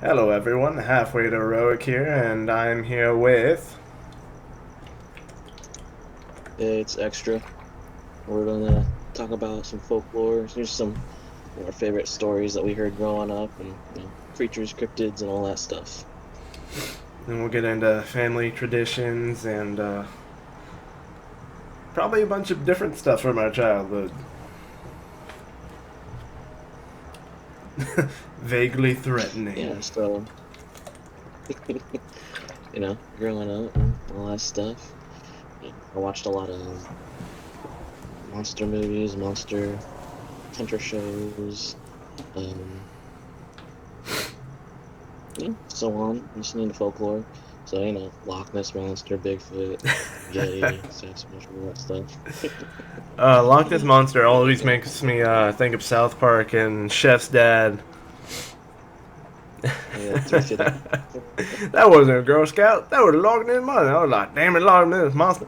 Hello everyone, halfway to heroic here, and I'm here with... It's extra. We're gonna talk about some folklore. Here's some of our favorite stories that we heard growing up, and creatures, cryptids, and all that stuff. And we'll get into family traditions and probably a bunch of different stuff from our childhood. Vaguely threatening. Yeah, so growing up and all that stuff. I watched a lot of monster movies, monster hunter shows, um, so on. Listening to folklore. So Loch Ness monster, Bigfoot, Yeti, Sasquatch, all that stuff. Loch Ness Monster always Yeah. makes me think of South Park and Chef's dad. Yeah, it's befitting. That wasn't a Girl Scout, that was a Loch Ness Monster. I was like, damn it, Loch Ness Monster.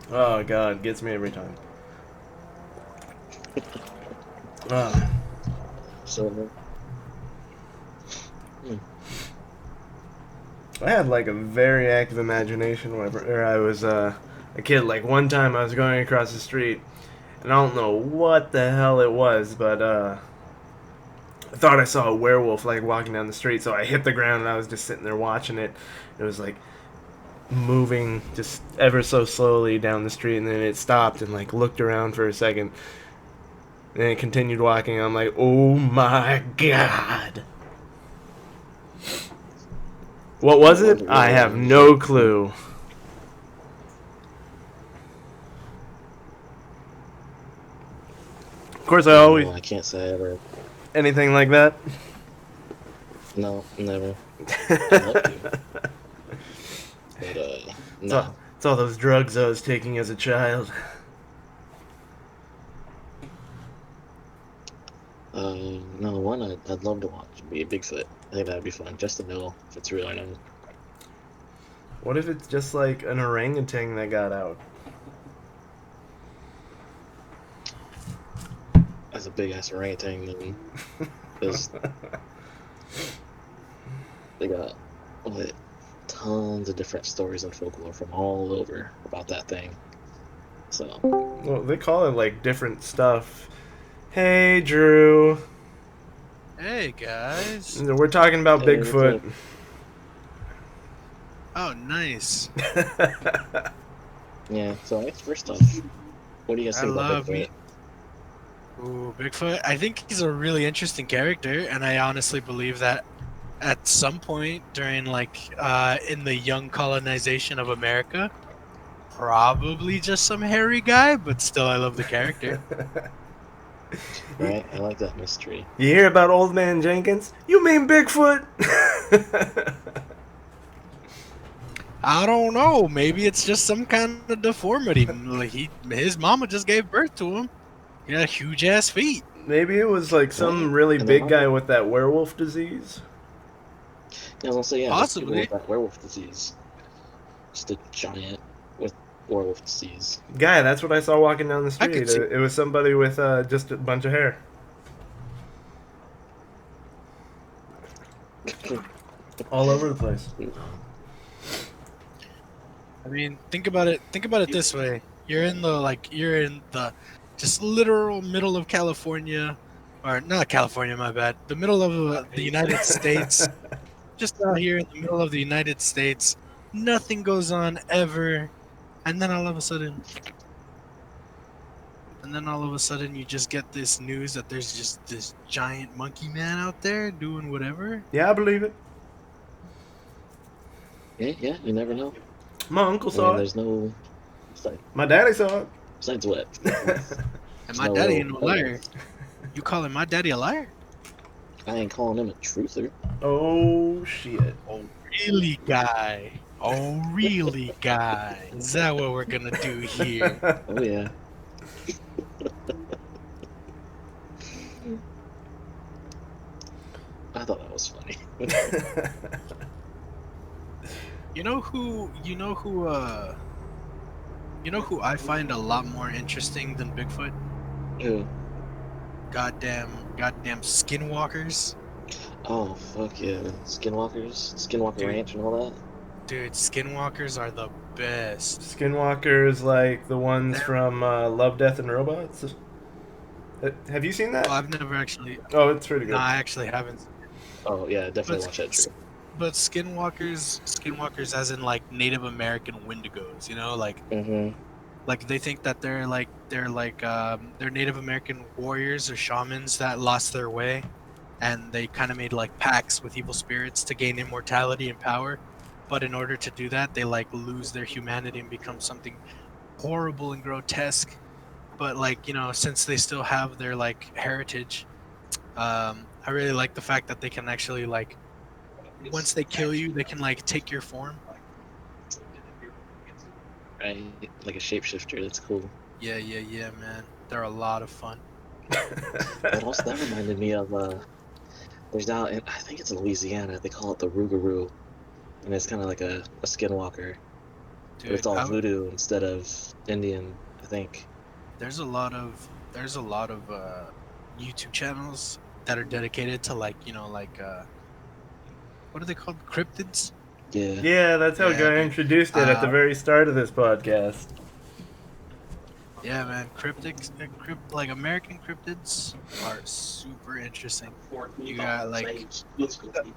Oh god, gets me every time. Uh, So, hmm, I had like a very active imagination whenever I was a kid. Like one time I was going across the street, and I don't know what the hell it was, but I thought I saw a werewolf like walking down the street. So I hit the ground and I was just sitting there watching it. It was like moving just ever so slowly down the street, and then it stopped and like looked around for a second, and then it continued walking. I'm like, oh my god. What was what was it? it I really? have no clue. Of course, I always No, I can't say I ever. anything like that. No, never. I'd love to, but no. It's all those drugs I was taking as a child. No, one I'd love to watch would be a Bigfoot. I think that'd be fun, just to know if it's real or not. What if it's just like an orangutan that got out? As a big ass orangutan, then because they got what tons of different stories and folklore from all over about that thing. So, Well, they call it like different stuff. Hey, Drew. Hey guys. We're talking about hey, what's Bigfoot. up? Oh, nice. Yeah. So I guess first off, what do you guys I think about love me. Bigfoot? Ooh, Bigfoot. I think he's a really interesting character, and I honestly believe that at some point during in the young colonization of America, probably just some hairy guy, but still I love the character. you, Right? I like that mystery. you hear about Old Man Jenkins? You mean Bigfoot? I don't know. Maybe it's just some kind of deformity. Like his mama just gave birth to him. He had huge ass feet. Maybe it was like Right? some really And then big guy with that werewolf disease. I was gonna say, yeah, there's people with Possibly. that werewolf disease. Just a giant with werewolf disease. Guy, that's what I saw walking down the I could street. see. It was somebody with just a bunch of hair. All over the place. I mean, think about it. Think about it this way: you're in the just literal middle of California, or not California, my bad. The middle of the United States, just out here in the middle of the United States. Nothing goes on ever, and then all of a sudden, you just get this news that there's just this giant monkey man out there doing whatever. Yeah, I believe it. Yeah, yeah, you never know. My uncle I mean, saw it. there's no, besides, My daddy saw it. besides what? There's And my no daddy real ain't no liar. evidence. You calling my daddy a liar? I ain't calling him a truther. Oh shit. Oh, really, guy? Oh, really, guy? Is that what we're gonna do here? Oh yeah. I thought that was funny. You know who? You know who I find a lot more interesting than Bigfoot? Who? Goddamn Skinwalkers. Oh fuck yeah, Skinwalkers, Skinwalker Dude, Ranch, and all that. dude, Skinwalkers are the best. Skinwalkers, like the ones They're, from Love, Death, and Robots. Have you seen well, that? I've never actually. Oh, it's pretty No, good. I actually haven't. Oh yeah, definitely But watch that trip. but skinwalkers, as in like Native American Wendigos. You know, Mm-hmm. like they think that they're Native American warriors or shamans that lost their way, and they kind of made like pacts with evil spirits to gain immortality and power. But in order to do that, they like lose their humanity and become something horrible and grotesque. But like since they still have their like heritage, I really like the fact that they can actually like once they kill you, they can like take your form. Right, like a shapeshifter. That's cool. Yeah, man. They're a lot of fun. But also that reminded me of there's out in, I think it's in Louisiana. They call it the Rougarou, and it's kind of like a skinwalker, but it's Dude, all voodoo instead of Indian, I think. there's a lot of YouTube channels that are dedicated to like what are they called, cryptids? Yeah. Yeah, that's how Yeah, Guy dude. introduced it at the Uh, very start of this podcast. yeah, man. Like American cryptids are super interesting. You got like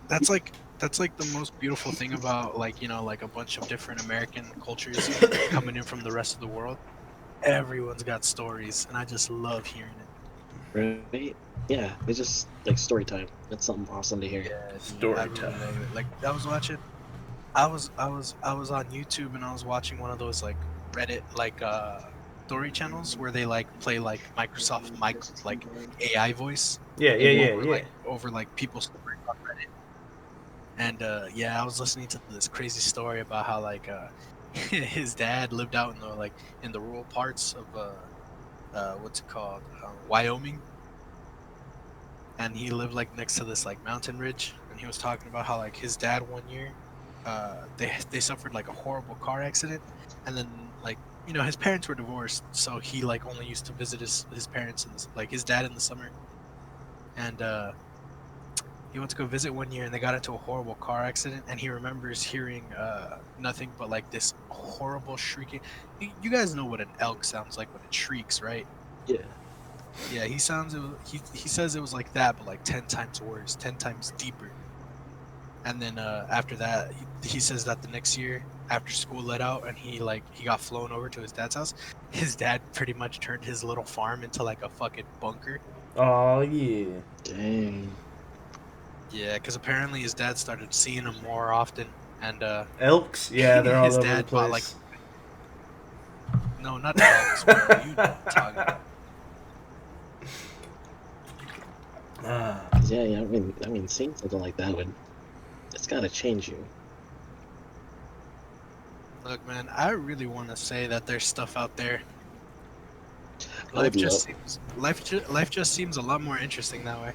that's like the most beautiful thing about like like a bunch of different American cultures coming in from the rest of the world. Everyone's got stories, and I just love hearing it. Right? Yeah, it's just like story time. That's something awesome to hear. Yeah, dude, I Story really time. love it. Like I was watching, I was on YouTube and I was watching one of those like Reddit like story channels where they like play like Microsoft mic like AI voice Yeah, yeah, Mhm. yeah, over yeah. like people's stories on Reddit. And yeah, I was listening to this crazy story about how like his dad lived out in the in the rural parts of what's it called, Wyoming, and he lived like next to this like mountain ridge, and he was talking about how like his dad one year they suffered like a horrible car accident, and then like his parents were divorced, so he like only used to visit his parents and like his dad in the summer. And he went to go visit one year and they got into a horrible car accident, and he remembers hearing nothing but like this horrible shrieking. You guys know what an elk sounds like when it shrieks, right? Yeah. Yeah, he says it was like that, but like 10 times worse, 10 times deeper. And then after that, he says that the next year after school let out and he got flown over to his dad's house, his dad pretty much turned his little farm into like a fucking bunker. Oh yeah. Dang. Yeah, because apparently his dad started seeing him more often, and Elks? Yeah, they're all his over the dad bought like, place. no, not elks, bro. You know what I'm talking about. Ah. Yeah. I mean, seeing something like that it's gotta change you. Look, man, I really want to say that there's stuff out there. I would love, Life just seems a lot more interesting that way.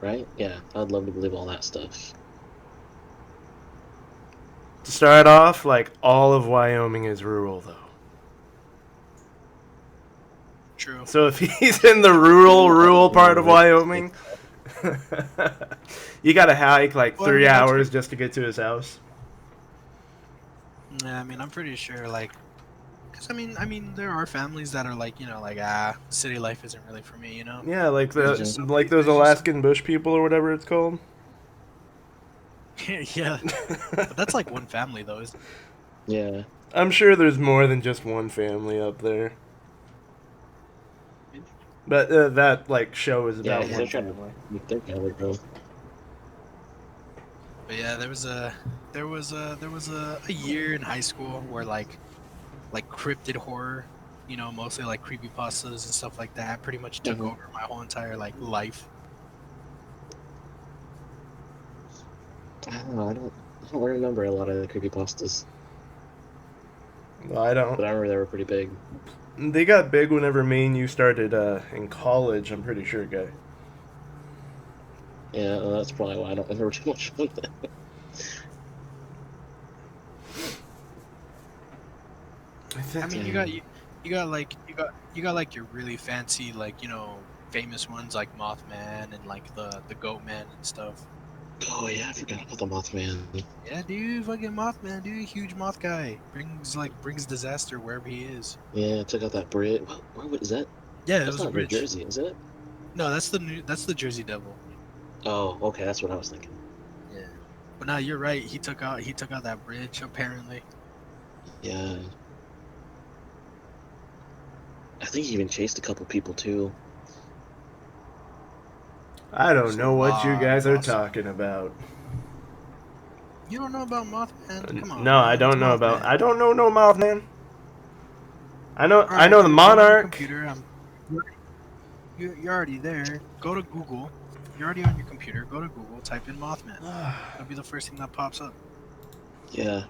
right? Yeah, I'd love to believe all that stuff. To start off, like all of Wyoming is rural though. True. So if he's in the rural part of Wyoming, you gotta hike like Well, I 3 mean, that's hours just to get to his house. Yeah, I mean, I'm pretty sure, like, because I mean, there are families that are like, city life isn't really for me, Yeah, like There's the just some, like those there's just Alaskan bush people or whatever it's called. yeah, but that's like one family though, is Yeah. I'm sure there's more than just one family up there. But that like show is Yeah, about they're one trying to family. make their family grow. But yeah, there was a year in high school where like cryptid horror, mostly like creepypastas and stuff like that, pretty much took Mhm. over my whole entire like life. I don't know. I don't remember a lot of the creepypastas, Well, I don't. but I remember they were pretty big. They got big whenever me and you started in college. I'm pretty sure, guy. Yeah, well, that's probably why I don't remember too much of that. I mean, you Dang. got like your really fancy like famous ones like Mothman and like the Goat Man and stuff. Oh yeah, I forgot about the Mothman. Yeah, dude, fucking Mothman, dude, huge moth guy. Brings disaster wherever he is. Yeah, took out that bridge. What is that? Yeah, it That's was a not New bridge. Jersey, is it? No, that's the Jersey Devil. Oh, okay, that's what I was thinking. Yeah. But now you're right, he took out that bridge, apparently. Yeah. I think he even chased a couple people too. I There's don't a know what you lot of guys are moths. talking about. You don't know about Mothman? Come on, No, I man. It's don't know about. Mothman. I don't know no Mothman. I know. I Alright, know the dude, go on your Monarch. computer. You're already there. Go to Google. You're already on your computer. Go to Google, type in Mothman. That'll be the first thing that pops up. Yeah.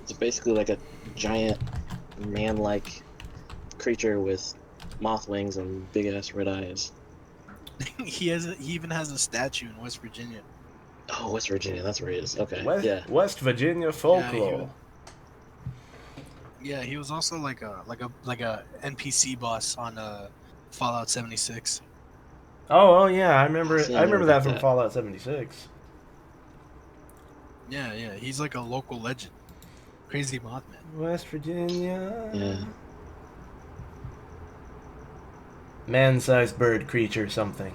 It's basically like a giant man-like creature with moth wings and big ass red eyes. He even has a statue in West Virginia. Oh, West Virginia, that's where he is. Okay, West, yeah. West Virginia Yeah, folklore. he was also like a NPC boss on Fallout 76. Oh, yeah, I remember it. See, I I never remember that got from that. Fallout 76. Yeah, he's like a local legend. Crazy Mothman. West Virginia. Yeah. Man-sized bird creature something.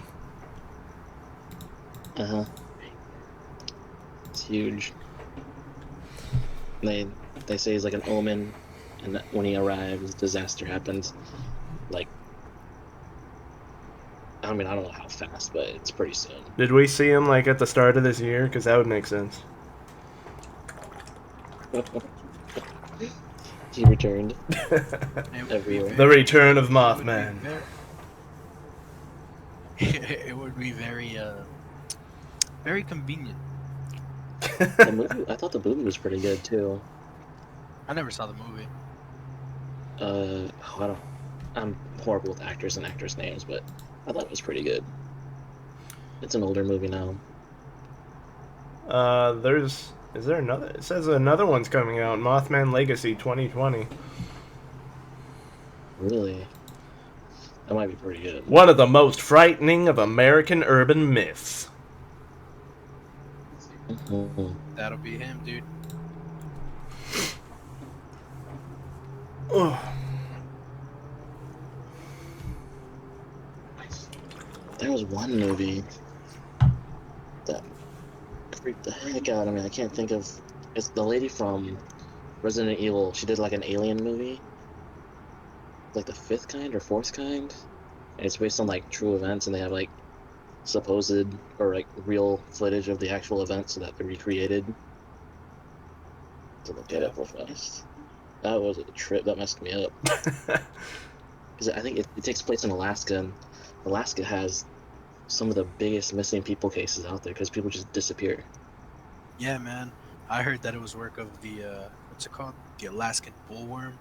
Uh-huh. It's huge. They they say he's like an omen, and that when he arrives, disaster happens. Like, I mean, I don't know how fast, but it's pretty soon. Did we see him like at the start of this year? Because that would make sense. He returned It would every be year. The return of it would be Mothman. it would be very convenient. The movie, I thought the movie was pretty good too. I never saw the movie. I don't. I'm horrible with actors and actors' names, but I thought it was pretty good. It's an older movie now. Is there another? It says another one's coming out. Mothman Legacy 2020. Really, that might be pretty good. One of the most frightening of American urban myths. Mhm. That'll be him, dude. Ugh. There was one movie that freaked the heck out of me. I can't think of. It's the lady from Resident Evil. She did like an alien movie, like the fifth kind or fourth kind, and it's based on like true events, and they have like supposed or like real footage of the actual events that they recreated. To look at it real fast. That was a trip. That messed me up. Because I think it takes place in Alaska, and Alaska has some of the biggest missing people cases out there because people just disappear. Yeah, man. I heard that it was work of the what's it called? The Alaskan bullworm.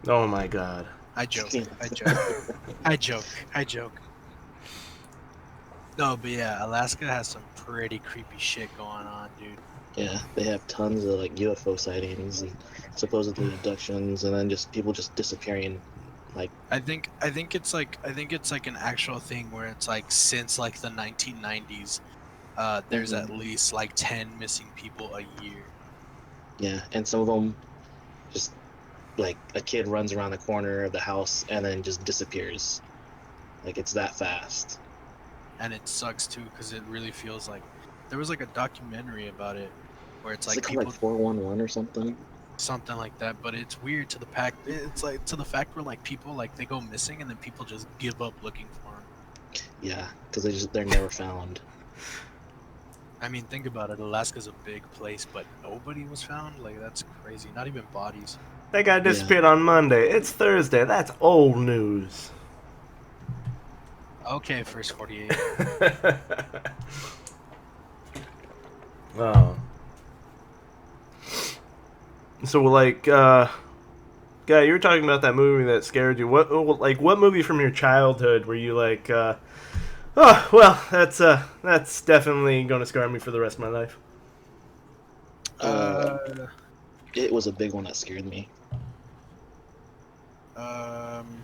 Oh my god. I joke. I joke. I joke. I joke. No, but yeah, Alaska has some pretty creepy shit going on, dude. Yeah, they have tons of like UFO sightings and supposedly abductions, and then just people just disappearing. Like, I think it's like an actual thing where it's like since like the 1990s, there's at least like 10 missing people a year. yeah, and some of them just like a kid runs around the corner of the house and then just disappears. Like it's that fast. And it sucks too because it really feels like there was like a documentary about it where it's Is like it called people like 411 or something? something like that, but it's weird to the fact it's like to the fact where like people like they go missing and then people just give up looking for them. Yeah, because they're never found. I mean, think about it. Alaska's a big place, but nobody was found. Like that's crazy. Not even bodies. That guy disappeared on Monday. It's Thursday. That's old news. Okay, first 48. Oh. So like, guy, you were talking about that movie that scared you. What movie from your childhood were you like, oh, well, that's definitely gonna scar me for the rest of my life. It was a big one that scared me. Um,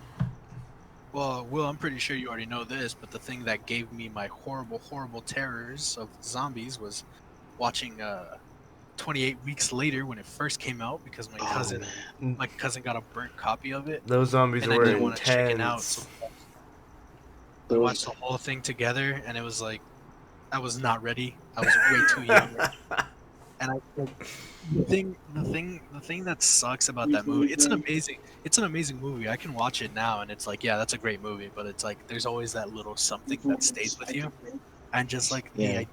Well, Will, I'm pretty sure you already know this, but the thing that gave me my horrible, horrible terrors of zombies was watching 28 Weeks Later when it first came out because Oh man, my cousin got a burnt copy of it, Those zombies and I were didn't want to chicken out, so intense. we those. watched the whole thing together, and it was like I was not ready. I was way too young, and the thing that sucks about that movie, it's an amazing movie. I can watch it now, and it's like, yeah, that's a great movie, but it's like there's always that little something that stays with you, and just like Yeah.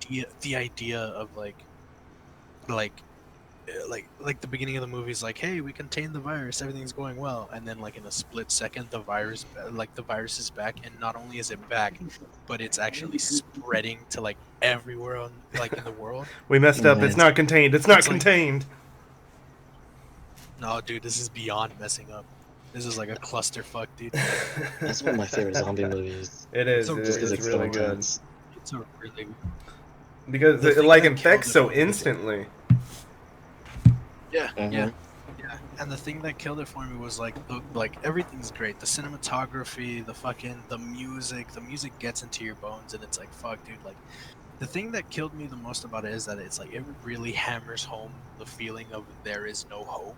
the idea of like like the beginning of the movie is like, hey, we contained the virus, everything's going well, and then like in a split second the virus is back, and not only is it back, but it's actually spreading to like everywhere on like in the world. We messed up. It's Man, not contained. It's not It's like, contained. no, dude, this is beyond messing up. This is like a clusterfuck, dude. that's one of my favorite zombie movies. It is. So Just because It's it's so really good intense. it's a really because the it thing like that infects killed so it for me- instantly. Yeah, Mhm. yeah. Yeah, and the thing that killed it for me was like everything's great. The cinematography, the music gets into your bones, and it's like fuck, dude. Like the thing that killed me the most about it is that it's like it really hammers home the feeling of there is no hope,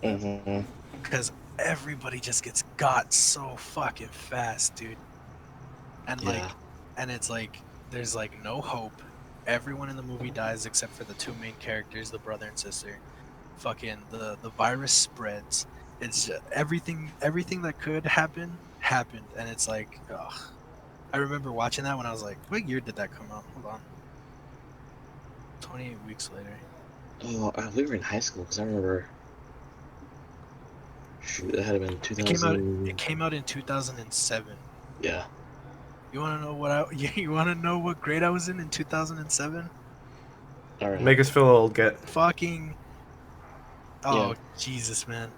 Mhm. because everybody just gets got so fucking fast, dude. And like, Yeah. and it's like there's like no hope. Everyone in the movie dies except for the two main characters, the brother and sister. Fucking the virus spreads. It's just, everything that could happen happened, and it's like, ugh. I remember watching that when I was like, what year did that come out? Hold on. 28 weeks later. Oh, we were in high school because I remember. Shoot, that had been It came out. It 2000. came out in 2007. Yeah. You want to know what I? You want to know what grade I was in 2007? All right. Make us feel old. Get. Fucking. Yeah. Oh Jesus, man.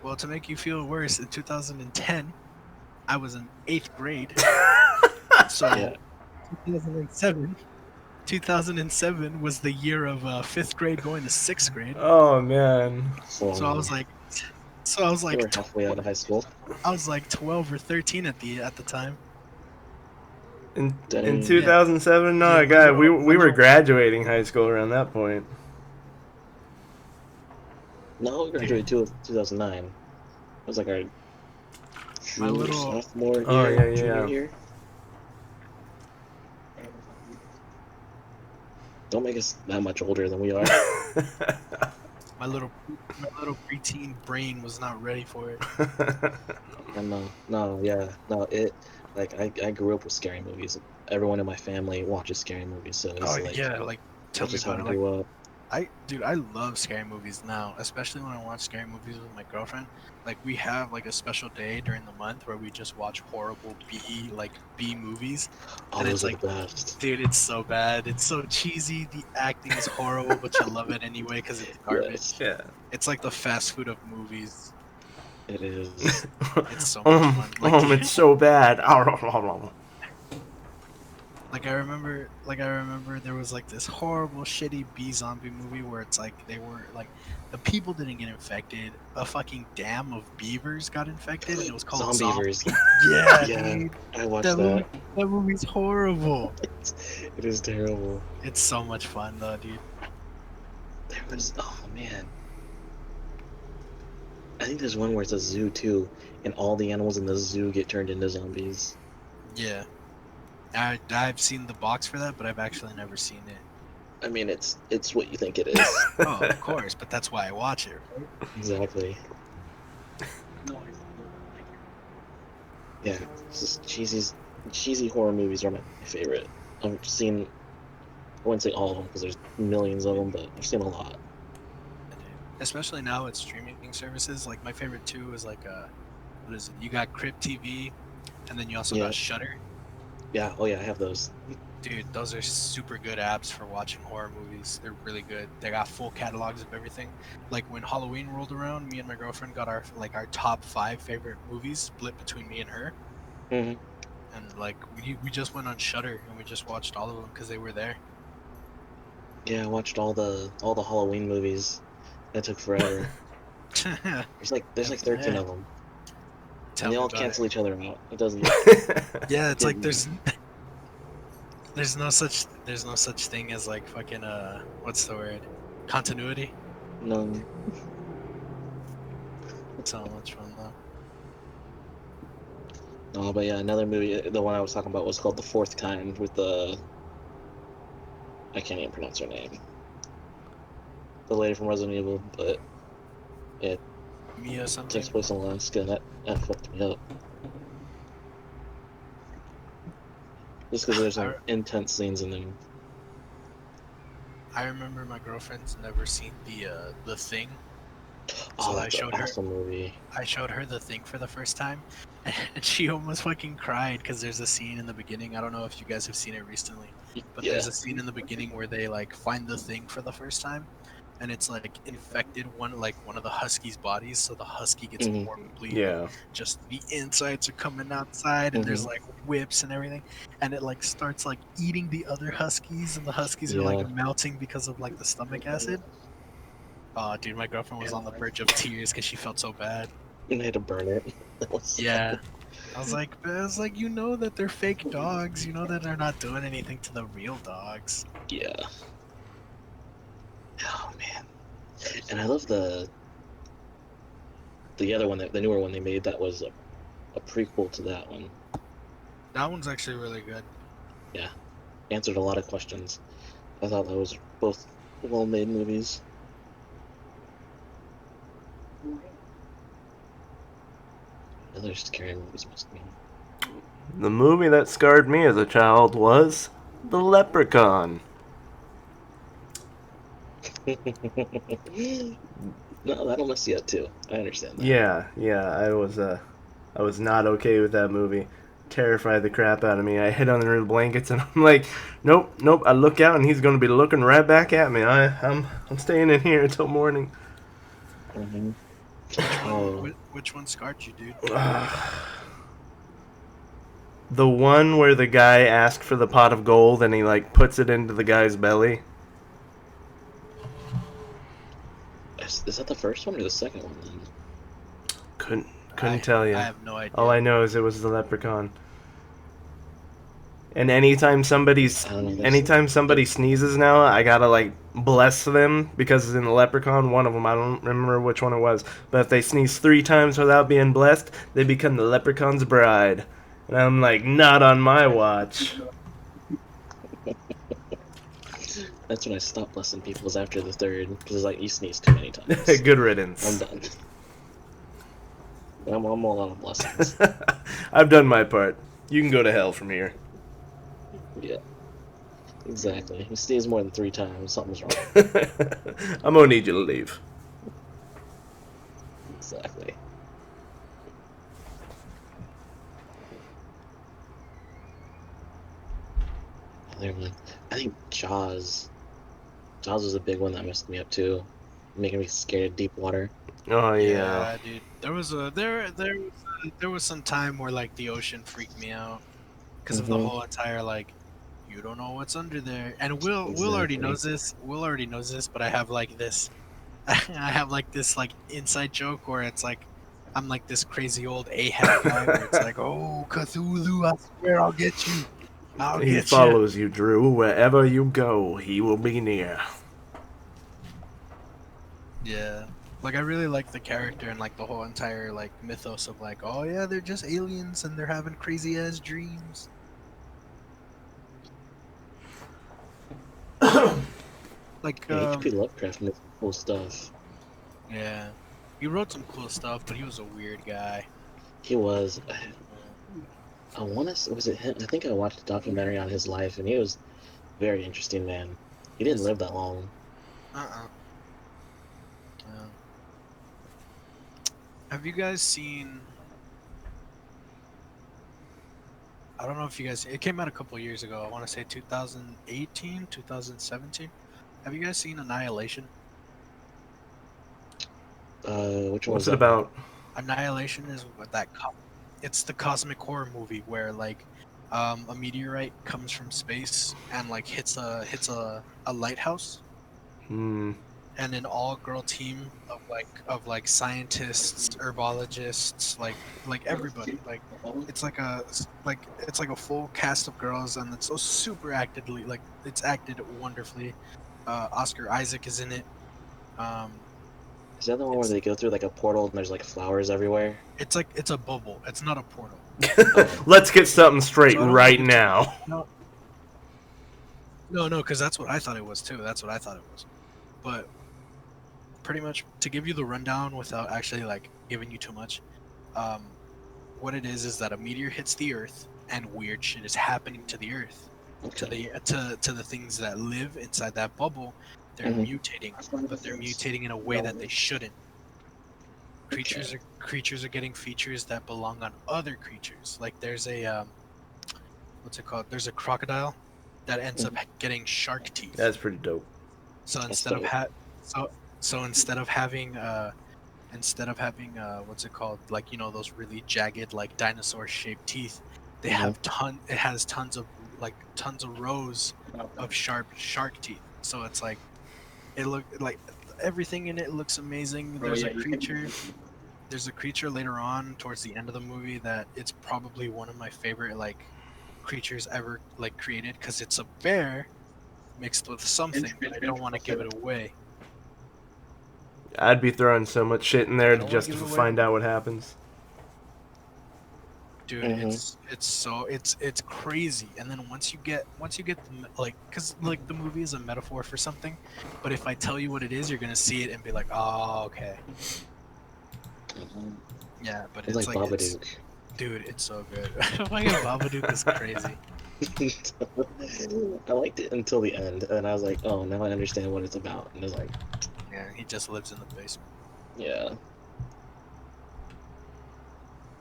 Well, to make you feel worse, in 2010, I was in 8th grade. So Yeah. 2007. 2007 was the year of 5th grade going to 6th grade. Oh man. So I So was like, so I was you were like, halfway out of high school. I was like 12 or 13 at the time. In Dang. Yeah, 2007, yeah. no, God, we were graduating high school around that point. No, we graduated 2009. It was like our My little sophomore Oh year, yeah, junior yeah. year. Don't make us that much older than we are. my little my little preteen brain was not ready for it. And no, yeah, no. It like I grew up with scary movies. Everyone in my family watches scary movies, so Oh it's like yeah, like tell that's me just how about I it. Like grew up. I love scary movies now, especially when I watch scary movies with my girlfriend. Like we have like a special day during the month where we just watch horrible B movies, Oh, and it's those are the like, best. dude, it's so bad. It's so cheesy. The acting is horrible, but you love it anyway because it's Yes, garbage. Yeah. It's like the fast food of movies. it is. It's so much fun. Like, it's so bad. like I remember there was like this horrible, shitty B zombie movie where it's like they were like the people didn't get infected. A fucking dam of beavers got infected, and it was called Zombie. Zombievers. Yeah, Yeah, dude, I watched that. that movie's horrible. It is terrible. It's so much fun though, dude. There was, oh man, I think there's one where it's a zoo too, and all the animals in the zoo get turned into zombies. Yeah, I've seen the box for that, but I've actually never seen it. I mean, it's what you think it is. Oh, of course, but that's why I watch it. Right? Exactly. Yeah, it's just cheesy horror movies are my favorite. I've seen, I wouldn't say all of them because there's millions of them, but I've seen a lot. Especially now with streaming services. Like my favorite two is like what is it? You got Crypt TV, and then you also Yeah. got Shudder. Yeah, oh yeah, I have those. Dude, those are super good apps for watching horror movies. They're really good. They got full catalogs of everything. Like when Halloween rolled around, me and my girlfriend got our top 5 favorite movies split between me and her. hmm And like we just went on Shudder and we just watched all of them because they were there. Yeah, I watched all the Halloween movies. That took forever. There's like 13 of them. Tell they me all about cancel it. each other out. It doesn't. Yeah, it's like it- there's no such thing as like fucking what's the word? Continuity. no. So much fun though. No, but yeah, another movie. The one I was talking about was called The Fourth Kind with the. I can't even pronounce her name. The lady from Resident Evil, but it Mia takes something. place in Alaska, and that fucked me up. Just because there's I, some intense scenes in them. I remember my girlfriend's never seen the thing, Oh, so that's an awesome movie. I showed her the thing for the first time, and she almost fucking cried because there's a scene in the beginning. I don't know if you guys have seen it recently, but Yeah. there's a scene in the beginning where they like find the thing for the first time, and it's like infected one of the husky's bodies, so the husky gets hmm more bleeding. Yeah. Just the insides are coming outside, and there's hmm like whips and everything, and it like starts like eating the other huskies, and the huskies are like Yeah. melting because of like the stomach acid. Oh, dude, my girlfriend was on the verge of tears because she felt so bad. And they had to burn it. That was Yeah, sad. I was like, you know that they're fake dogs. You know that they're not doing anything to the real dogs. Yeah. Oh man. And I love the other one, the newer one they made that was a prequel to that one. That one's actually really good. Yeah. Answered a lot of questions. I thought that was both well made movies. Other scary movies must be. The movie that scarred me as a child was The Leprechaun. No, that'll mess you up too. I understand that. Yeah, I was not okay with that movie. Terrified the crap out of me. I hid under the blankets and I'm like, nope. I look out and he's gonna be looking right back at me. I'm staying in here until morning. hmm Which Oh, which one scarred you, dude? The one where the guy asked for the pot of gold and he like puts it into the guy's belly. is that the first one or the second one then? Couldn't I couldn't tell I you. have no All idea. I know is it was the leprechaun. And I don't know. anytime There, somebody sneezes now, I gotta like bless them because in the leprechaun, one of them, I don't remember which one it was, but if they sneeze 3 times without being blessed, they become the leprechaun's bride. And I'm like, not on my watch. that's when I stopped blessing people is after the third because it's like you sneeze too many times. Good I'm riddance. done. I'm all out of blessings. I've done my part. You can go to hell from here. Yeah, exactly. You sneeze more than 3 times, something's wrong. I'm gonna need you to leave. Exactly. Other one. I think Jaws. Jaws was a big one that messed me up too, making me scared of deep water. Oh yeah. Yeah, dude. There was some time where like the ocean freaked me out because of the hmm whole entire like you don't know what's under there. And Will already Exactly. knows this. Will already knows this, but I have like this I have like this like inside joke where it's like I'm like this crazy old Ahab guy where it's like, "Oh, Cthulhu, I swear I'll get you. I'll He get you." follows you, Drew. Wherever you go, he will be near. Yeah. Like I really like the character and like the whole entire like mythos of like, "Oh yeah, they're just aliens and they're having crazy ass dreams." Like Yeah, H.P. Lovecraft made some cool stuff. yeah. He wrote some cool stuff, but he was a weird guy. He was. I want to. Was it him? I think I watched a documentary on his life, and he was a very interesting man. He didn't live that long. Uh-uh. Yeah. Have you guys seen I don't know if you guys it came out a couple years ago. I want to say 2018, 2017. Have you guys seen Annihilation? Which one was What's it that one? about? Annihilation is what it's the cosmic horror movie where like a meteorite comes from space and like hits a lighthouse Hmm. and an all-girl team of like scientists, herbologists, like everybody. Like it's like a full cast of girls, and it's so super actedly like it's acted wonderfully. Oscar Isaac is in it. Um, Is that the one where it's they go through like a portal and there's like flowers everywhere? it's a bubble. It's not a portal. Oh, Let's get something straight So I don't want to right give too now. much. No, no, because that's what I thought it was too. That's what I thought it was. But pretty much to give you the rundown without actually like giving you too much, um, what it is that a meteor hits the Earth and weird shit is happening to the Earth, to okay. the things that live inside that bubble. They're Mhm. mutating, but they're mutating in a way that they shouldn't. Creatures are getting features that belong on other creatures. Like there's a what's it called? There's a crocodile that ends up getting shark teeth. That's pretty dope. So That's instead of dope. so instead of having what's it called, like those really jagged like dinosaur shaped teeth, they Mhm. have it has tons of rows of sharp shark teeth. So it's like it look like everything in it looks amazing. There's a creature later on towards the end of the movie that it's probably one of my favorite like creatures ever like created, because it's a bear mixed with something, but I don't want to give it away. I'd be throwing so much shit in I there don't want just to to give it away, find out what happens. dude. Mhm. It's crazy. And then once you get like, because like the movie is a metaphor for something, but if I tell you what it is, you're gonna see it and be like, oh, okay, Mhm. yeah. But It's it's like like it's Babadook. dude, it's so good. Fucking Babadook is crazy. I liked it until the end, and I was like, oh, now I understand what it's about. And it's like, Yeah, he just lives in the basement. yeah.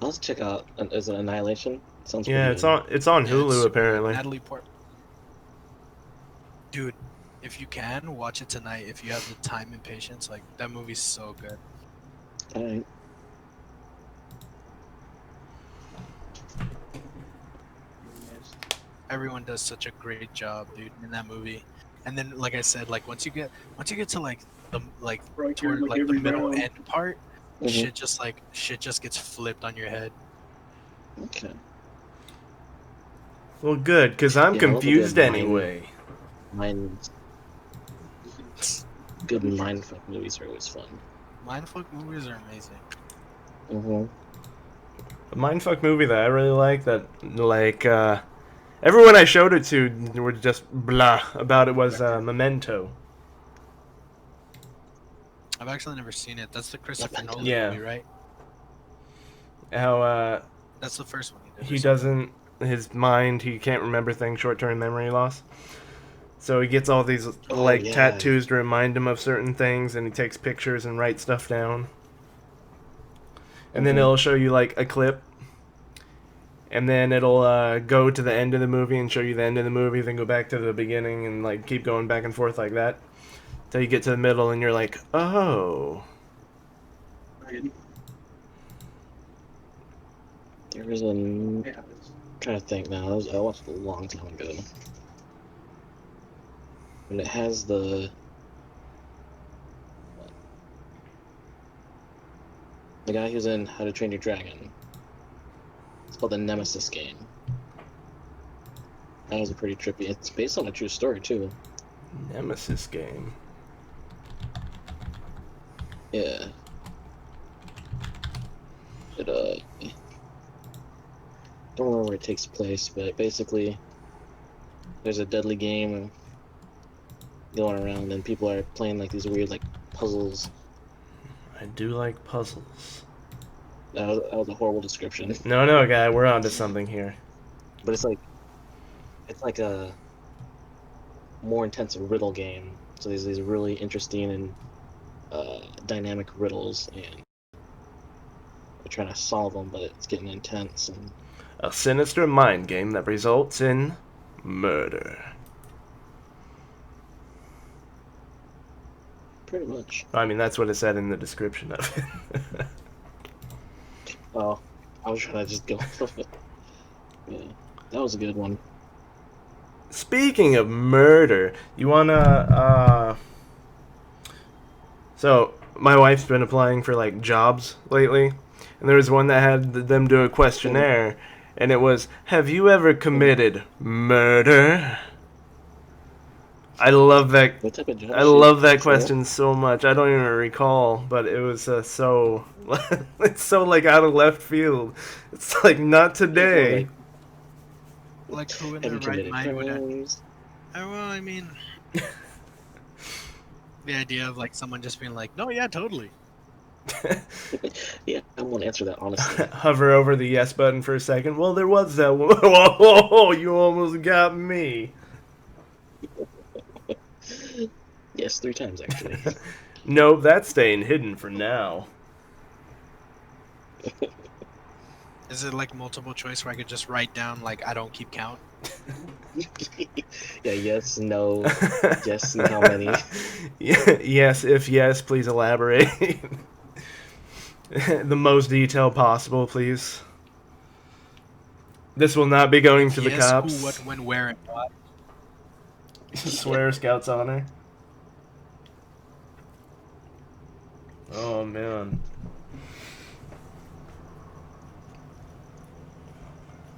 I'll have to check out. Is it Annihilation? Sounds pretty Yeah, it's good. on Yeah, it's Hulu super good. apparently. Natalie Port. Dude, if you can watch it tonight, if you have the time and patience, like that movie's so good. All right. Everyone does such a great job, dude, in that movie. And then, like I said, like once you get to like the like toward like the middle end part, Mhm. shit just gets flipped on your head. Okay. Well, good, because I'm Yeah, I love a good confused anyway. mind, good mindfuck movies are always fun. Mindfuck movies are amazing. Mhm. A mindfuck movie that I really like, that, like, everyone I showed it to were just blah about it, was Memento. I've actually never seen it. That's the Christopher Memento. Nolan Yeah. movie, right? How, That's the first one he did. he doesn't, his mind, he can't remember things, short-term memory loss. So he gets all these, Oh like, yeah. tattoos to remind him of certain things, and he takes pictures and writes stuff down. And then Mhm. it'll show you, like, a clip, and then it'll go to the end of the movie and show you the end of the movie, then go back to the beginning and like keep going back and forth like that till you get to the middle and you're like, oh. There was a. Trying to think now. I watched it a long time ago. And it has the guy who's in How to Train Your Dragon. It's called the Nemesis Game. That was a pretty trippy. It's based on a true story too. Nemesis Game. Yeah. It don't remember where it takes place, but basically there's a deadly game going around and people are playing like these weird like puzzles. I do like puzzles. That was a horrible description. No, guy, we're on to something here. But it's like a more intense riddle game. So there's these really interesting and dynamic riddles, and we're trying to solve them, but it's getting intense and A sinister mind game that results in murder. pretty much. I mean, that's what it said in the description of it. Oh, I was trying to just go. Yeah, that was a good one. Speaking of murder, you wanna So my wife's been applying for like jobs lately, and there was one that had them do a questionnaire, and it was, "Have you ever committed murder?" I love that. What type of job I is love that that? question so much. I don't even recall, but it was so. It's so like out of left field. It's like not today. Like who in Have their you right committed mind would? crimes? Well, I mean, the idea of like someone just being like, "No, yeah, totally." Yeah, I won't answer that honestly. Hover over the yes button for a second. Well, there was that one. Whoa, you almost got me. Yes, 3 times actually. Nope, that's staying hidden for now. Is it like multiple choice where I could just write down like I don't keep count? Yeah, yes, no, yes, and how many? Yes, if yes, please elaborate. The most detail possible, please. This will not be going If to the yes, who, cops. what, when, where, and why? Swear Scout's honor. Oh man.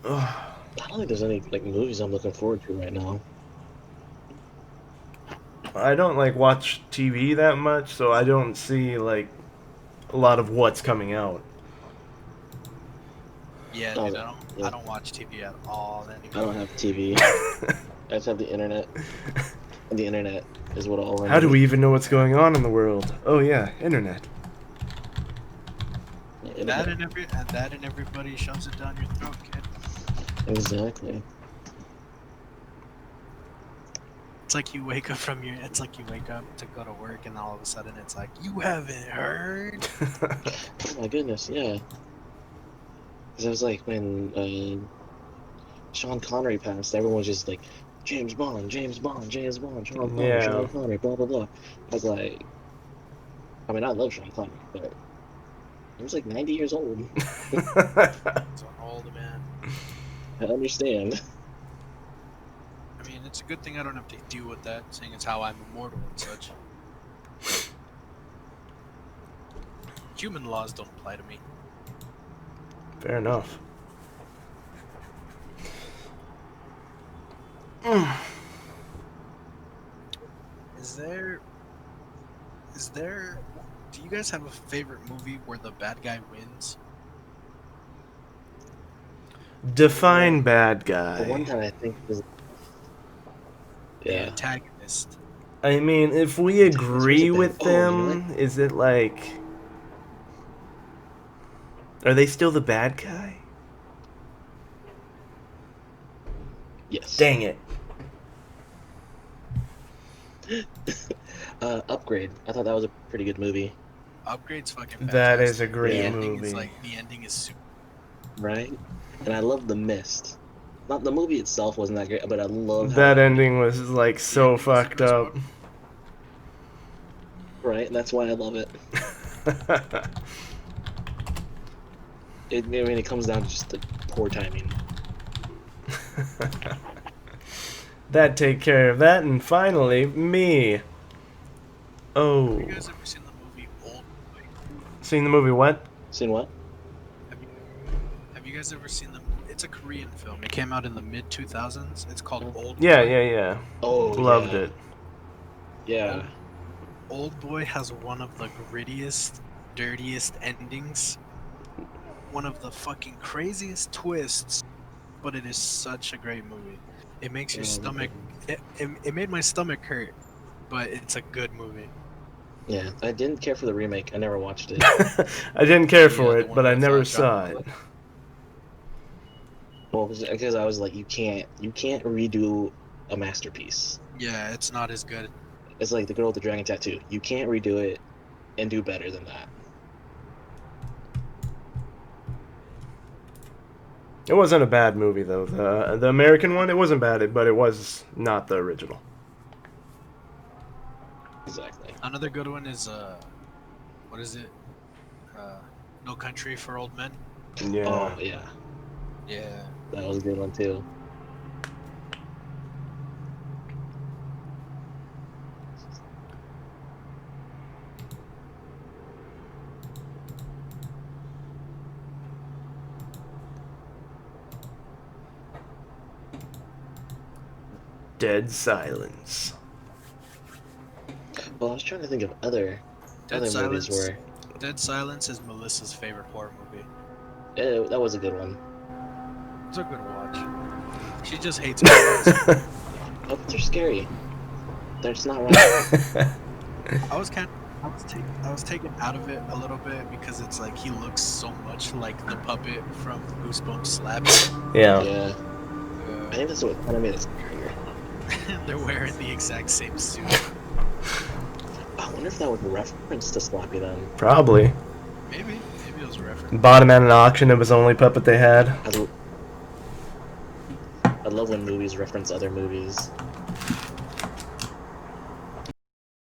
Ugh. I don't think there's any like movies I'm looking forward to right now. I don't like watch TV that much, so I don't see like a lot of what's coming out. Yeah, Oh, dude, yeah. I don't watch TV at all I anymore. don't have TV. I just have the internet, and the internet is what all I How do need. we even know what's going on in the world? Oh yeah, internet. Yeah, That internet. and everybody shoves it down your throat, kid. Exactly. It's like you wake up from your. It's like you wake up to go to work, and all of a sudden it's like you haven't heard. Oh my goodness, yeah. Because it was like when Sean Connery passed, everyone was just like, James Bond, James Bond, James Bond, Yeah. Sean Connery, blah blah blah. I was like, I mean, I love Sean Connery, but he was like 90 years old. It's an old man. I understand. I mean, it's a good thing I don't have to deal with that, seeing as how I'm immortal and such. Human laws don't apply to me. Fair enough. Is there do you guys have a favorite movie where the bad guy wins? Define bad The one guy. that I think was, The yeah, antagonist. I mean, if we antagonist was a agree bad. with Oh, you know what? them, is it like. Are they still the bad guy? Yes. Dang it. Upgrade. I thought that was a pretty good movie, Upgrade's fucking fantastic. That is a great The ending movie. is like the ending is super. right? And I love The Mist. Not the movie itself wasn't that great, but I love how That it ended. ending was like The so ending was the fucked best up. part. Right? And that's why I love it. I mean, it comes down to just the poor timing. That take care of that, and finally, me. Oh. Have you guys ever seen the movie Old Boy? Seen the movie what? Seen what? Have you guys ever seen the movie? It's a Korean film. It came out in the mid 2000s. It's called Old Yeah, Boy. yeah. Oh, Loved yeah. it. Yeah. Old Boy has one of the grittiest, dirtiest endings. One of the fucking craziest twists, but it is such a great movie. It makes your stomach. It made my stomach hurt, but it's a good movie. Yeah, I didn't care for the remake. I never watched it. I didn't care for the it, one but I with, never John saw it. Malkovich. Well, because I was like, you can't redo a masterpiece. Yeah, it's not as good. It's like the girl with the dragon tattoo. You can't redo it and do better than that. It wasn't a bad movie though. The American one, it wasn't bad, but it was not the original. Exactly. Another good one is what is it? No Country for Old Men. Yeah. Oh yeah, Yeah. that was a good one too. Dead Silence. Well, I was trying to think of other movies Silence. where Dead Silence is Melissa's favorite horror movie. that was a good one. It's a good watch. She just hates it. Puppets are scary. They're just not right. I was taken out of it a little bit because it's like he looks so much like the puppet from Goosebumps Slaps. Yeah. Yeah. I think that's what kind of made it scarier. They're wearing the exact same suit. I wonder if that was a reference to Slappy then. Probably. Maybe it was a reference. Bought him at an auction. It was the only puppet they had. I love when movies reference other movies.